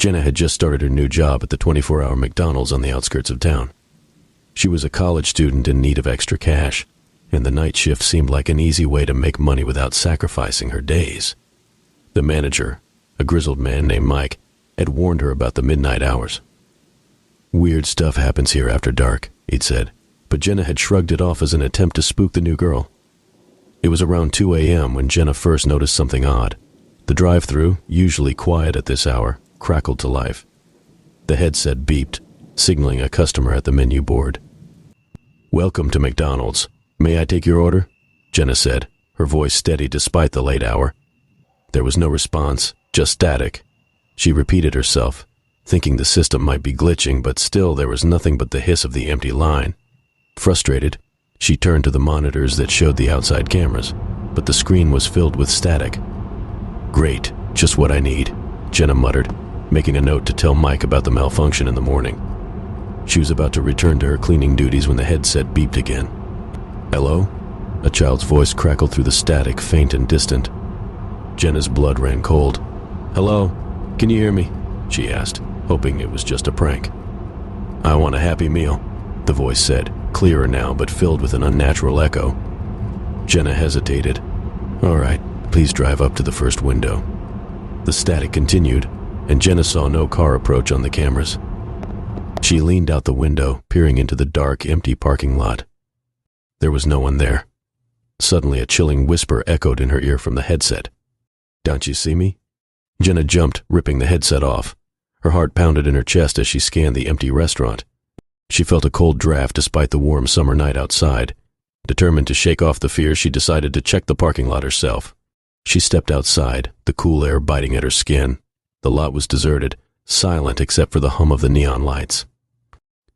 Jenna had just started her new job at the 24-hour McDonald's on the outskirts of town. She was a college student in need of extra cash, and the night shift seemed like an easy way to make money without sacrificing her days. The manager, a grizzled man named Mike, had warned her about the midnight hours. "Weird stuff happens here after dark," he'd said, but Jenna had shrugged it off as an attempt to spook the new girl. It was around 2 a.m. when Jenna first noticed something odd. The drive-thru, usually quiet at this hour, crackled to life. The headset beeped, signaling a customer at the menu board. "Welcome to McDonald's. May I take your order?" Jenna said, her voice steady despite the late hour. There was no response, just static. She repeated herself, thinking the system might be glitching, but still there was nothing but the hiss of the empty line. Frustrated, she turned to the monitors that showed the outside cameras, but the screen was filled with static. "Great, just what I need," Jenna muttered, making a note to tell Mike about the malfunction in the morning. She was about to return to her cleaning duties when the headset beeped again. "Hello?" A child's voice crackled through the static, faint and distant. Jenna's blood ran cold. "Hello? Can you hear me?" she asked, hoping it was just a prank. "I want a Happy Meal," the voice said, clearer now but filled with an unnatural echo. Jenna hesitated. "All right, please drive up to the first window." The static continued, and Jenna saw no car approach on the cameras. She leaned out the window, peering into the dark, empty parking lot. There was no one there. Suddenly, a chilling whisper echoed in her ear from the headset. "Don't you see me?" Jenna jumped, ripping the headset off. Her heart pounded in her chest as she scanned the empty restaurant. She felt a cold draft despite the warm summer night outside. Determined to shake off the fear, she decided to check the parking lot herself. She stepped outside, the cool air biting at her skin. The lot was deserted, silent except for the hum of the neon lights.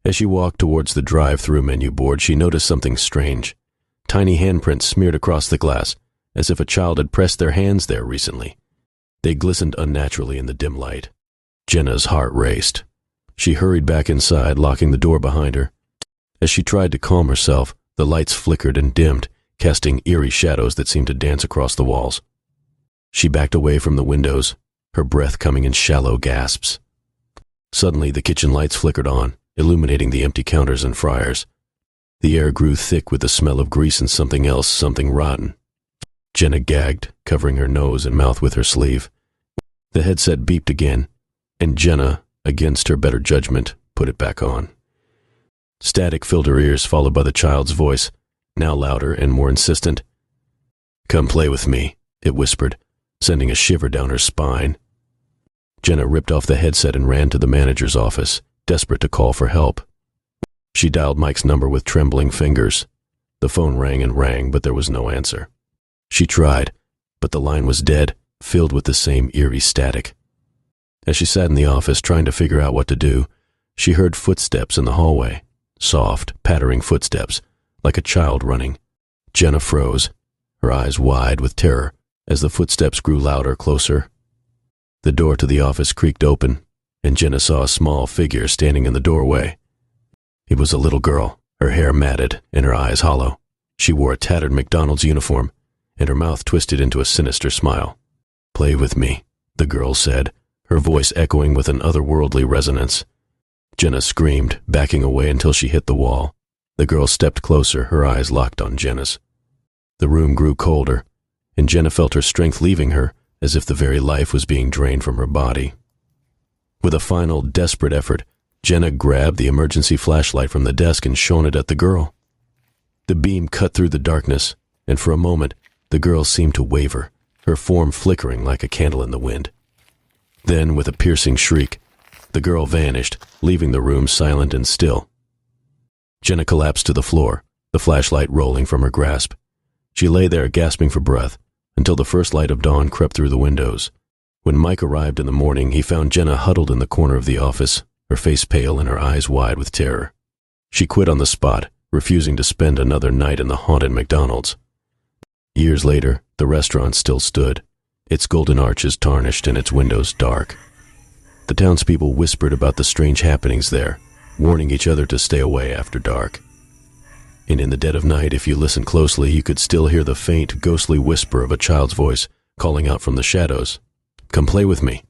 As she walked towards the drive-thru menu board, she noticed something strange. Tiny handprints smeared across the glass, as if a child had pressed their hands there recently. They glistened unnaturally in the dim light. Jenna's heart raced. She hurried back inside, locking the door behind her. As she tried to calm herself, the lights flickered and dimmed, casting eerie shadows that seemed to dance across the walls. She backed away from the windows, her breath coming in shallow gasps. Suddenly, the kitchen lights flickered on, illuminating the empty counters and fryers. The air grew thick with the smell of grease and something else, something rotten. Jenna gagged, covering her nose and mouth with her sleeve. The headset beeped again, and Jenna, against her better judgment, put it back on. Static filled her ears, followed by the child's voice, now louder and more insistent. "Come play with me," it whispered, sending a shiver down her spine. Jenna ripped off the headset and ran to the manager's office, desperate to call for help. She dialed Mike's number with trembling fingers. The phone rang and rang, but there was no answer. She tried, but the line was dead, filled with the same eerie static. As she sat in the office trying to figure out what to do, she heard footsteps in the hallway. Soft, pattering footsteps, like a child running. Jenna froze, her eyes wide with terror, as the footsteps grew louder, closer. The door to the office creaked open, and Jenna saw a small figure standing in the doorway. It was a little girl, her hair matted and her eyes hollow. She wore a tattered McDonald's uniform, and her mouth twisted into a sinister smile. "Play with me," the girl said, her voice echoing with an otherworldly resonance. Jenna screamed, backing away until she hit the wall. The girl stepped closer, her eyes locked on Jenna's. The room grew colder, and Jenna felt her strength leaving her, as if the very life was being drained from her body. With a final, desperate effort, Jenna grabbed the emergency flashlight from the desk and shone it at the girl. The beam cut through the darkness, and for a moment, the girl seemed to waver, her form flickering like a candle in the wind. Then, with a piercing shriek, the girl vanished, leaving the room silent and still. Jenna collapsed to the floor, the flashlight rolling from her grasp. She lay there gasping for breath, until the first light of dawn crept through the windows. When Mike arrived in the morning, he found Jenna huddled in the corner of the office, her face pale and her eyes wide with terror. She quit on the spot, refusing to spend another night in the haunted McDonald's. Years later, the restaurant still stood, its golden arches tarnished and its windows dark. The townspeople whispered about the strange happenings there, warning each other to stay away after dark. And in the dead of night, if you listened closely, you could still hear the faint, ghostly whisper of a child's voice calling out from the shadows, "Come play with me."